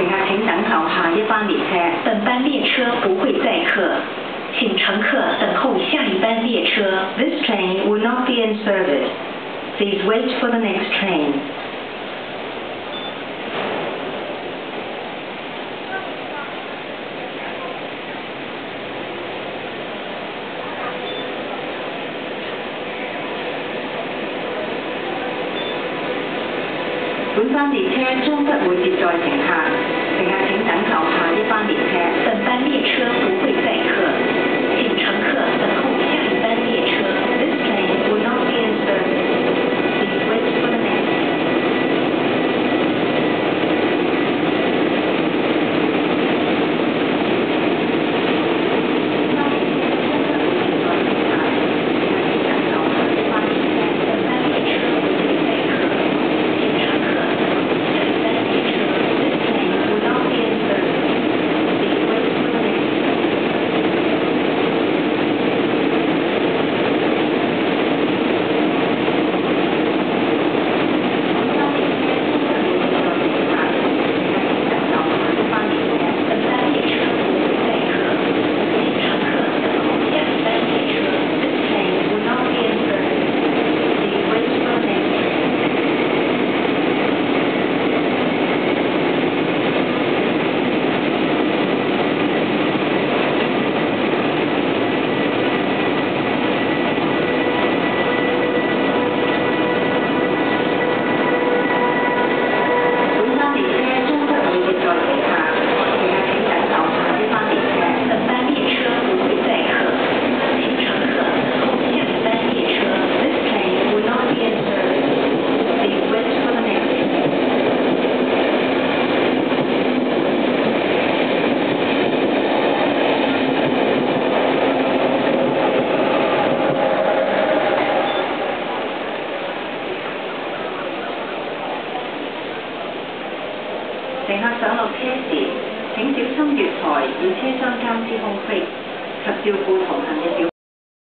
乘客請等候下一班列車。本班列車不會載客，請乘客等候下一班列車。This train will not be in service. Please wait for the next train. 本班列車將不會接載乘客，乘客請等候下一班列車。本班列車不會載客，請乘客等候下一班列車。This train will not be in service. Please wait for the next train. 乘客上落車時，請小心月台與車廂監視空隙，及照顧同行嘅小